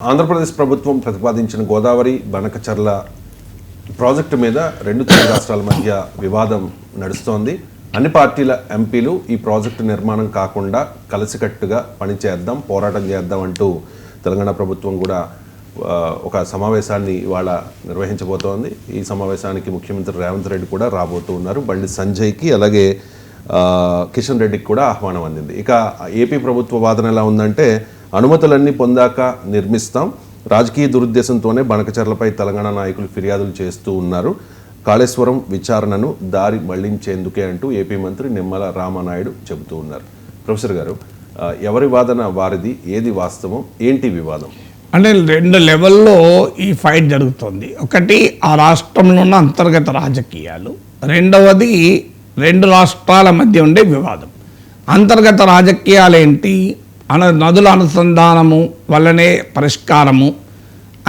ఆంధ్రప్రదేశ్ ప్రభుత్వం ప్రతిపాదించిన గోదావరి బనకచర్ల ప్రాజెక్టు మీద రెండు తెలుగు రాష్ట్రాల మధ్య వివాదం నడుస్తోంది. అన్ని పార్టీల ఎంపీలు ఈ ప్రాజెక్టు నిర్మాణం కాకుండా కలిసికట్టుగా పనిచేద్దాం, పోరాటం చేద్దాం అంటూ తెలంగాణ ప్రభుత్వం కూడా ఒక సమావేశాన్ని ఇవాళ నిర్వహించబోతోంది. ఈ సమావేశానికి ముఖ్యమంత్రి రేవంత్ రెడ్డి కూడా రాబోతూ ఉన్నారు. బండి సంజయ్కి అలాగే కిషన్ రెడ్డికి కూడా ఆహ్వానం అందింది. ఇక ఏపీ ప్రభుత్వ వాదన ఎలా ఉందంటే, అనుమతులన్నీ పొందాక నిర్మిస్తాం, రాజకీయ దురుద్దేశంతోనే బనకచర్లపై తెలంగాణ నాయకులు ఫిర్యాదులు చేస్తూ ఉన్నారు, కాళేశ్వరం విచారణను దారి మళ్లించేందుకే అంటూ ఏపీ మంత్రి నిమ్మల రామానాయుడు చెబుతూ ఉన్నారు. ప్రొఫెసర్ గారు, ఎవరి వాదన వారిది, ఏది వాస్తవం, ఏంటి వివాదం? అంటే రెండు లెవెల్లో ఈ ఫైట్ జరుగుతుంది. ఒకటి ఆ రాష్ట్రంలో ఉన్న అంతర్గత రాజకీయాలు, రెండవది రెండు రాష్ట్రాల మధ్య ఉండే వివాదం. అంతర్గత రాజకీయాలు ఏంటి? నదుల అనుసంధానము వల్లనే పరిష్కారము.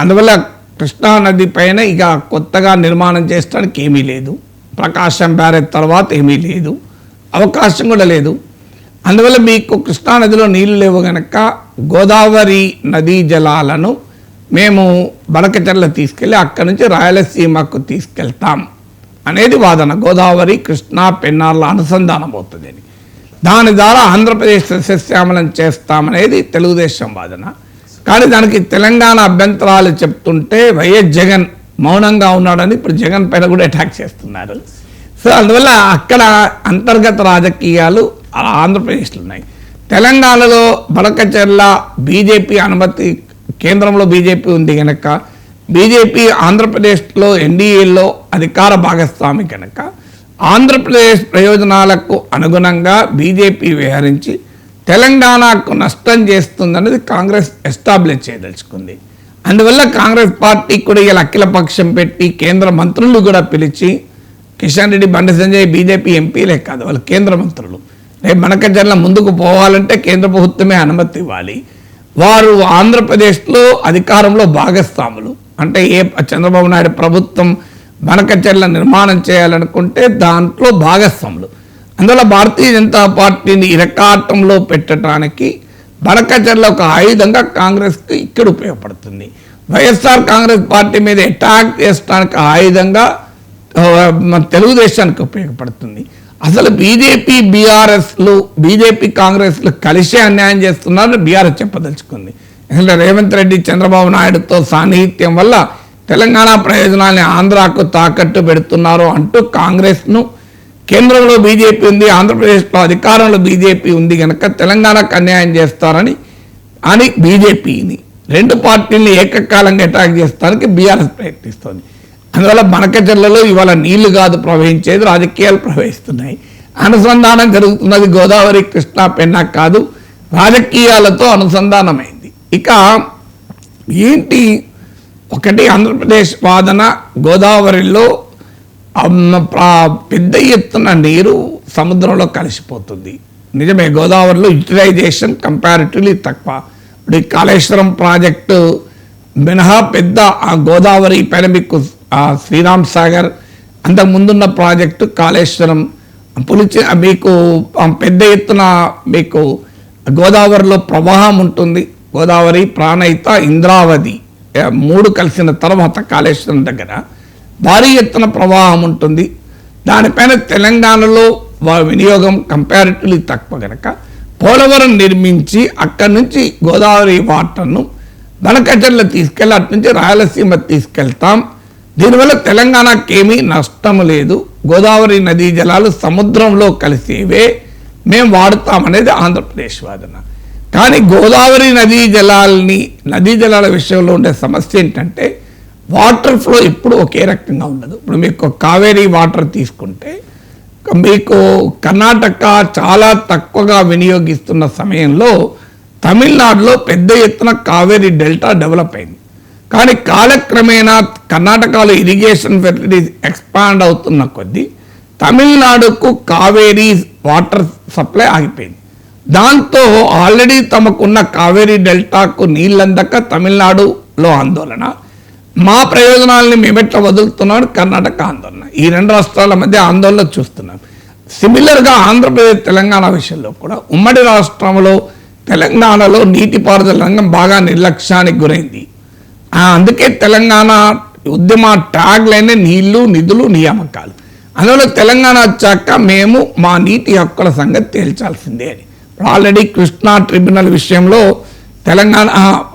అందువల్ల కృష్ణా నది పైన ఇక కొత్తగా నిర్మాణం చేయడానికి ఏమీ లేదు, ప్రకాశం బ్యారేజ్ తర్వాత ఏమీ లేదు, అవకాశం కూడా లేదు. అందువల్ల మీకు కృష్ణా నదిలో నీళ్లు లేవు కనుక గోదావరి నదీ జలాలను మేము బనకచర్ల తీసుకెళ్ళి అక్కడి నుంచి రాయలసీమకు తీసుకెళ్తాం అనేది వాదన. గోదావరి కృష్ణా పెన్నార్ల అనుసంధానం అవుతుందని, దాని ద్వారా ఆంధ్రప్రదేశ్ సస్యశ్యామలం చేస్తామనేది తెలుగుదేశం వాదన. కానీ దానికి తెలంగాణ అభ్యంతరాలు చెప్తుంటే వైఎస్ జగన్ మౌనంగా ఉన్నాడని ఇప్పుడు జగన్ పైన కూడా అటాక్ చేస్తున్నారు. సో అందువల్ల అక్కడ అంతర్గత రాజకీయాలు ఆంధ్రప్రదేశ్లో ఉన్నాయి. తెలంగాణలో బనకచర్ల బీజేపీ అనుమతి, కేంద్రంలో బీజేపీ ఉంది కనుక, బీజేపీ ఆంధ్రప్రదేశ్లో ఎన్డీఏలో అధికార భాగస్వామి కనుక ఆంధ్రప్రదేశ్ ప్రయోజనాలకు అనుగుణంగా బీజేపీ వ్యవహరించి తెలంగాణకు నష్టం చేస్తుందన్నది కాంగ్రెస్ ఎస్టాబ్లిష్ చేయదలుచుకుంది. అందువల్ల కాంగ్రెస్ పార్టీ కూడా ఇలా అఖిలపక్షం పెట్టి కేంద్ర మంత్రులు కూడా పిలిచి, కిషన్ రెడ్డి, బండి సంజయ్ బీజేపీ ఎంపీలే కాదు, వాళ్ళు కేంద్ర మంత్రులు, రేపు బనకచర్ల ముందుకు పోవాలంటే కేంద్ర ప్రభుత్వమే అనుమతి ఇవ్వాలి. వారు ఆంధ్రప్రదేశ్లో అధికారంలో భాగస్వాములు. అంటే చంద్రబాబు నాయుడు ప్రభుత్వం బనకచర్ల నిర్మాణం చేయాలనుకుంటే దాంట్లో భాగస్వాములు. అందువల్ల భారతీయ జనతా పార్టీని ఇరకాటంలో పెట్టడానికి బనకచర్ల ఒక ఆయుధంగా కాంగ్రెస్కి ఇక్కడ ఉపయోగపడుతుంది. వైఎస్ఆర్ కాంగ్రెస్ పార్టీ మీద అటాక్ చేసడానికి ఆయుధంగా తెలుగుదేశానికి ఉపయోగపడుతుంది. అసలు బీజేపీ బీఆర్ఎస్లు, బీజేపీ కాంగ్రెస్లు కలిసే అన్యాయం చేస్తున్నారని బీఆర్ఎస్ చెప్పదలుచుకుంది. ఎందుకంటే రేవంత్ రెడ్డి చంద్రబాబు నాయుడుతో సాన్నిహిత్యం వల్ల తెలంగాణ ప్రయోజనాల్ని ఆంధ్రాకు తాకట్టు పెడుతున్నారు అంటూ కాంగ్రెస్ను, కేంద్రంలో బీజేపీ ఉంది, ఆంధ్రప్రదేశ్లో అధికారంలో బీజేపీ ఉంది కనుక తెలంగాణకు అన్యాయం చేస్తారని బీజేపీని, రెండు పార్టీల్ని ఏకకాలంగా అటాక్ చేస్తానికి బీఆర్ఎస్ ప్రయత్నిస్తోంది. అందువల్ల బనకచర్లలో ఇవాళ నీళ్లు కాదు ప్రవహించేది, రాజకీయాలు ప్రవహిస్తున్నాయి. అనుసంధానం జరుగుతున్నది గోదావరి కృష్ణా పెన్నా కాదు, రాజకీయాలతో అనుసంధానమైంది. ఇక ఏంటి? ఒకటి ఆంధ్రప్రదేశ్ వాదన, గోదావరిలో పెద్ద ఎత్తున నీరు సముద్రంలో కలిసిపోతుంది. నిజమే, గోదావరిలో యూటిలైజేషన్ కంపారిటివ్లీ తక్కువ. ఇప్పుడు ఈ కాళేశ్వరం ప్రాజెక్టు మినహా పెద్ద గోదావరి పైన మీకు శ్రీరామ్ సాగర్, అంతకుముందున్న ప్రాజెక్టు కాళేశ్వరం, మీకు పెద్ద ఎత్తున మీకు గోదావరిలో ప్రవాహం ఉంటుంది. గోదావరి, ప్రాణహిత, ఇంద్రావతి మూడు కలిసిన తర్వాత కాళేశ్వరం దగ్గర భారీ ఎత్తున ప్రవాహం ఉంటుంది. దానిపైన తెలంగాణలో వినియోగం కంపారిటివ్లీ తక్కువ కనుక పోలవరం నిర్మించి అక్కడి నుంచి గోదావరి వాటర్ను బనకచర్ల తీసుకెళ్ళి అటు నుంచి రాయలసీమ తీసుకెళ్తాం. దీనివల్ల తెలంగాణకి ఏమీ నష్టం లేదు, గోదావరి నదీ జలాలు సముద్రంలో కలిసేవే మేము వాడుతామనేది ఆంధ్రప్రదేశ్ వాదన. కానీ గోదావరి నదీ జలాల విషయంలో ఉండే సమస్య ఏంటంటే, వాటర్ ఫ్లో ఎప్పుడు ఒకే రకంగా ఉండదు. ఇప్పుడు మీకు కావేరీ వాటర్ తీసుకుంటే మీకు కర్ణాటక చాలా తక్కువగా వినియోగిస్తున్న సమయంలో తమిళనాడులో పెద్ద ఎత్తున కావేరీ డెల్టా డెవలప్ అయింది. కానీ కాలక్రమేణా కర్ణాటకలో ఇరిగేషన్ ఫెసిలిటీస్ ఎక్స్పాండ్ అవుతున్న కొద్దీ తమిళనాడుకు కావేరీ వాటర్ సప్లై ఆగిపోయింది. దాంతో ఆల్రెడీ తమకున్న కావేరీ డెల్టాకు నీళ్ళందక తమిళనాడులో ఆందోళన, మా ప్రయోజనాలని మేమెట్లా వదులుతున్నాడు కర్ణాటక ఆందోళన. ఈ రెండు రాష్ట్రాల మధ్య ఆందోళన చూస్తున్నాం. సిమిలర్గా ఆంధ్రప్రదేశ్ తెలంగాణ విషయంలో కూడా ఉమ్మడి రాష్ట్రంలో తెలంగాణలో నీటిపారుదల రంగం బాగా నిర్లక్ష్యానికి గురైంది. అందుకే తెలంగాణ ఉద్యమ ట్యాగ్ లైన్ నీళ్లు, నిధులు, నియామకాలు. అందువల్ల తెలంగాణ వచ్చాక మేము మా నీటి హక్కుల సంగతి తేల్చాల్సిందే అని. ఆల్రెడీ కృష్ణా ట్రిబ్యునల్ విషయంలో తెలంగాణ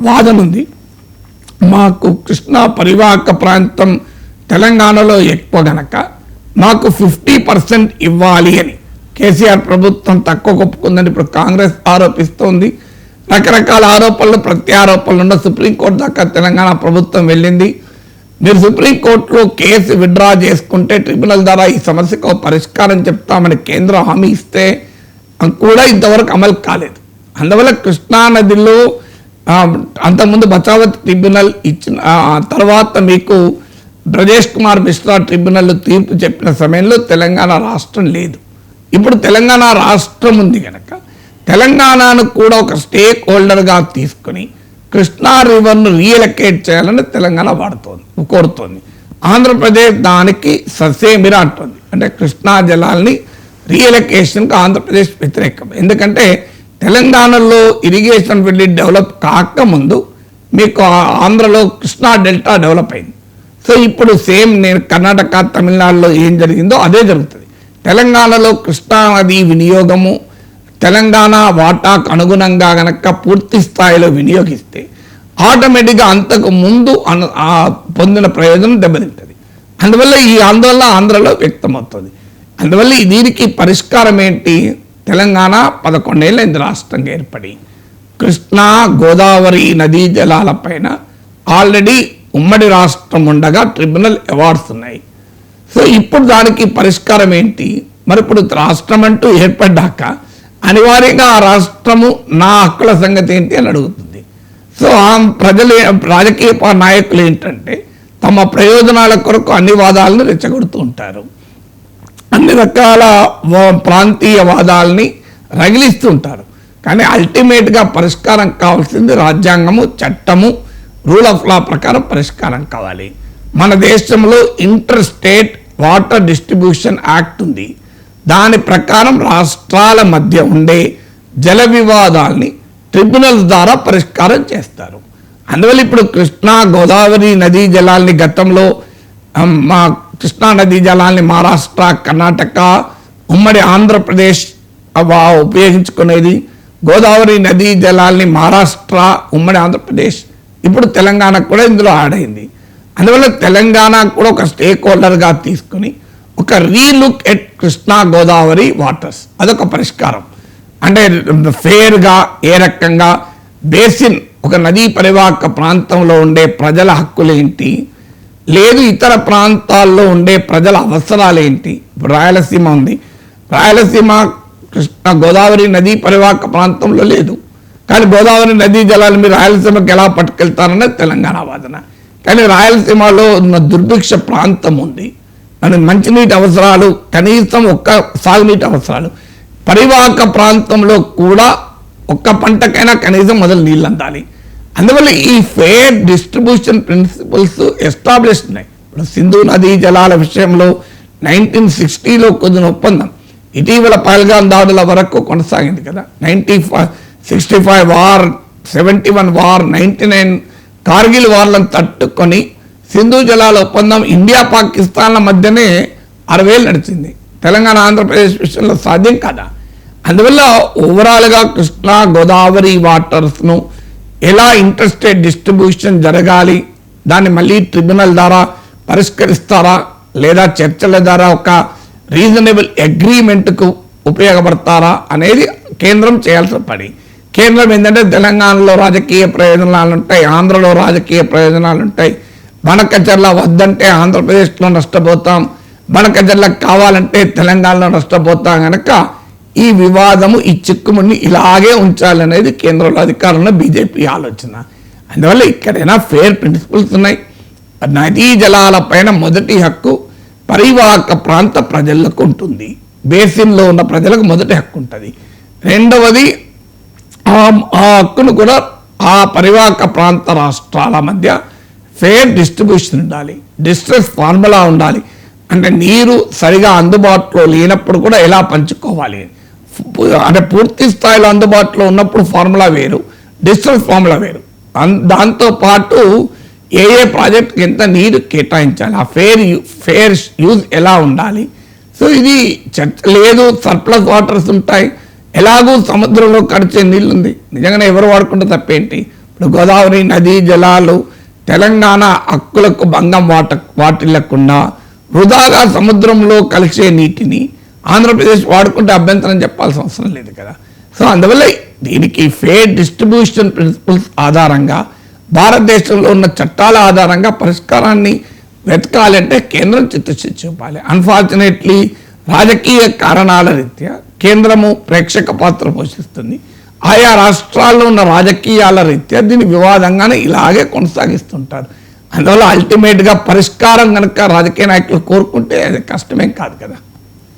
వాదన ఉంది. మాకు కృష్ణా పరివాహక ప్రాంతం తెలంగాణలో ఎక్కువ గనక మాకు 50% ఇవ్వాలి అని కేసీఆర్ ప్రభుత్వం తక్కువ ఒప్పుకుందని ఇప్పుడు కాంగ్రెస్ ఆరోపిస్తోంది. రకరకాల ఆరోపణలు, ప్రత్యారోపణలు ఉన్న సుప్రీంకోర్టు దాకా తెలంగాణ ప్రభుత్వం వెళ్ళింది. మీరు సుప్రీంకోర్టులో కేసు విత్డ్రా చేసుకుంటే ట్రిబ్యునల్ ద్వారా ఈ సమస్యకు పరిష్కారం చెప్తామని కేంద్రం హామీ ఇస్తే కూడా ఇంతవరకు అమలు కాలేదు. అందువల్ల కృష్ణానదిలో అంతకుముందు బచావత్ ట్రిబ్యునల్ ఇచ్చిన తర్వాత మీకు బ్రజేష్ కుమార్ మిశ్రా ట్రిబ్యునల్ తీర్పు చెప్పిన సమయంలో తెలంగాణ రాష్ట్రం లేదు. ఇప్పుడు తెలంగాణ రాష్ట్రం ఉంది కనుక తెలంగాణను కూడా ఒక స్టేక్ హోల్డర్గా తీసుకుని కృష్ణా రివర్ను రీఎలకేట్ చేయాలని తెలంగాణ కోరుతోంది. ఆంధ్రప్రదేశ్ దానికి ససేమిరా అంటుంది. అంటే కృష్ణా జలాల్ని రీఎలకేషన్కి ఆంధ్రప్రదేశ్ వ్యతిరేకం. ఎందుకంటే తెలంగాణలో ఇరిగేషన్ వెళ్ళి డెవలప్ కాకముందు మీకు ఆంధ్రలో కృష్ణా డెల్టా డెవలప్ అయింది. సో ఇప్పుడు సేమ్ నేను కర్ణాటక, తమిళనాడులో ఏం జరిగిందో అదే జరుగుతుంది. తెలంగాణలో కృష్ణా నది వినియోగము తెలంగాణ వాటాకు అనుగుణంగా గనక పూర్తి స్థాయిలో వినియోగిస్తే ఆటోమేటిక్గా అంతకు ముందు పొందిన ప్రయోజనం దెబ్బతింటుంది. అందువల్ల ఈ ఆందోళన ఆంధ్రలో వ్యక్తమవుతుంది. అందువల్ల దీనికి పరిష్కారం ఏంటి? తెలంగాణ 11 ఏళ్ళైంది రాష్ట్రంగా ఏర్పడి. కృష్ణా, గోదావరి నదీ జలాలపైన ఆల్రెడీ ఉమ్మడి రాష్ట్రం ఉండగా ట్రిబ్యునల్ అవార్డ్స్ ఉన్నాయి. సో ఇప్పుడు దానికి పరిష్కారం ఏంటి? మరి ఇప్పుడు రాష్ట్రం అంటూ ఏర్పడ్డాక అనివార్యంగా ఆ రాష్ట్రము నా హక్కుల సంగతి ఏంటి అని అడుగుతుంది. సో ఆ ప్రజలు, రాజకీయ నాయకులు ఏంటంటే తమ ప్రయోజనాల కొరకు అన్ని వాదాలను రెచ్చగొడుతూ ఉంటారు. అన్ని రకాల ప్రాంతీయ వాదాలని రగిలిస్తూ ఉంటారు. కానీ అల్టిమేట్గా పరిష్కారం కావాల్సింది రాజ్యాంగము, చట్టము, రూల్ ఆఫ్ లా ప్రకారం పరిష్కారం కావాలి. మన దేశంలో inter state water distribution act ఉంది. దాని ప్రకారం రాష్ట్రాల మధ్య ఉండే జల వివాదాల్ని ట్రిబ్యునల్స్ ద్వారా పరిష్కారం చేస్తారు. అందువల్ల ఇప్పుడు కృష్ణా, గోదావరి నదీ జలాల్ని గతంలో మా కృష్ణా నదీ జలాల్ని మహారాష్ట్ర, కర్ణాటక, ఉమ్మడి ఆంధ్రప్రదేశ్ ఉపయోగించుకునేది. గోదావరి నదీ జలాల్ని మహారాష్ట్ర, ఉమ్మడి ఆంధ్రప్రదేశ్, ఇప్పుడు తెలంగాణకు కూడా ఇందులో యాడ్ అయింది. అందువల్ల తెలంగాణ కూడా ఒక స్టేక్ హోల్డర్గా తీసుకుని ఒక relook at Krishna Godavari waters, అదొక పరిష్కారం. అంటే ఫేర్గా ఏ రకంగా బేసిన్, ఒక నదీ పరివాహక ప్రాంతంలో ఉండే ప్రజల హక్కులేంటి, లేదు ఇతర ప్రాంతాల్లో ఉండే ప్రజల అవసరాలేంటి. ఇప్పుడు రాయలసీమ ఉంది, రాయలసీమ కృష్ణా గోదావరి నదీ పరివాహక ప్రాంతంలో లేదు. కానీ గోదావరి నదీ జలాలు మీరు రాయలసీమకి ఎలా పట్టుకెళ్తారన్నది తెలంగాణ వాదన. కానీ రాయలసీమలో ఉన్న దుర్భిక్ష ప్రాంతం ఉంది, మనకి మంచినీటి అవసరాలు, కనీసం ఒక్క సాగునీటి అవసరాలు, పరివాహక ప్రాంతంలో కూడా ఒక్క పంటకైనా కనీసం మొదలు నీళ్ళు అందాలి. అందువల్ల ఈ ఫేర్ డిస్ట్రిబ్యూషన్ ప్రిన్సిపల్స్ ఎస్టాబ్లిష్ ఉన్నాయి. ఇప్పుడు సింధు నదీ జలాల విషయంలో 1960లో కుదిరిన ఒప్పందం ఇటీవల పహల్గాం దాడుల వరకు కొనసాగింది కదా. 1965 వార్, 71 వార్, 99 కార్గిల్ వార్లను తట్టుకొని సింధు జలాల ఒప్పందం ఇండియా పాకిస్తాన్ల మధ్యనే 6 ఏళ్ళు నడిచింది. తెలంగాణ ఆంధ్రప్రదేశ్ విషయంలో సాధ్యం కదా. అందువల్ల ఓవరాల్గా కృష్ణా గోదావరి వాటర్స్ను ఎలా ఇంటర్స్టేట్ డిస్ట్రిబ్యూషన్ జరగాలి, దాన్ని మళ్ళీ ట్రిబ్యునల్ ద్వారా పరిష్కరిస్తారా లేదా చర్చల ద్వారా ఒక రీజనబుల్ అగ్రిమెంట్కు ఉపయోగపడతారా అనేది కేంద్రం చేయాల్సిన పని. కేంద్రం ఏంటంటే తెలంగాణలో రాజకీయ ప్రయోజనాలు ఉంటాయి, ఆంధ్రలో రాజకీయ ప్రయోజనాలు ఉంటాయి. బనకచర్ల వద్దంటే ఆంధ్రప్రదేశ్లో నష్టపోతాం, బనకచర్ల కావాలంటే తెలంగాణలో నష్టపోతాం. కనుక ఈ వివాదము, ఈ చిక్కుముడిని ఇలాగే ఉంచాలనేది కేంద్రంలో అధికారంలో బీజేపీ ఆలోచన. అందువల్ల ఇక్కడైనా ఫేర్ ప్రిన్సిపల్స్ ఉన్నాయి. నదీ జలాల పైన మొదటి హక్కు పరివాహక ప్రాంత ప్రజలకు ఉంటుంది, బేసిన్లో ఉన్న ప్రజలకు మొదటి హక్కు ఉంటుంది. రెండవది ఆ హక్కును కూడా ఆ పరివాహక ప్రాంత రాష్ట్రాల మధ్య ఫేర్ డిస్ట్రిబ్యూషన్ ఉండాలి, డిస్ట్రెస్ ఫార్ములా ఉండాలి. అంటే నీరు సరిగా అందుబాటులో లేనప్పుడు కూడా ఎలా పంచుకోవాలి, అంటే పూర్తి స్థాయిలో అందుబాటులో ఉన్నప్పుడు ఫార్ములా వేరు, డిజిటల్ ఫార్ములా వేరు. దాంతో పాటు ఏ ప్రాజెక్ట్కి ఎంత నీరు కేటాయించాలి, ఆ ఫేర్ యూజ్ ఎలా ఉండాలి. సో ఇది చర్చ లేదు. సర్ప్లస్ వాటర్స్ ఉంటాయి, ఎలాగూ సముద్రంలో కడిచే నీళ్ళు ఉంది, నిజంగానే ఎవరు వాడుకుంటే తప్పేంటి. ఇప్పుడు గోదావరి నదీ జలాలు తెలంగాణ హక్కులకు భంగం వాటిల్లకుండా వృధాగా సముద్రంలో కలిసే నీటిని ఆంధ్రప్రదేశ్ వాడుకుంటే అభ్యంతరం చెప్పాల్సిన అవసరం లేదు కదా. సో అందువల్ల దీనికి ఫేర్ డిస్ట్రిబ్యూషన్ ప్రిన్సిపల్స్ ఆధారంగా, భారతదేశంలో ఉన్న చట్టాల ఆధారంగా పరిష్కారాన్ని వెతకాలంటే కేంద్రం చిత్తశుద్ధి చూపాలి. అన్ఫార్చునేట్లీ రాజకీయ కారణాల రీత్యా కేంద్రము ప్రేక్షక పాత్ర పోషిస్తుంది. ఆయా రాష్ట్రాల్లో ఉన్న రాజకీయాల రీత్యా దీన్ని వివాదంగానే ఇలాగే కొనసాగిస్తుంటారు. అందువల్ల అల్టిమేట్గా పరిష్కారం కనుక రాజకీయ నాయకులు కోరుకుంటే అది కష్టమేం కాదు కదా.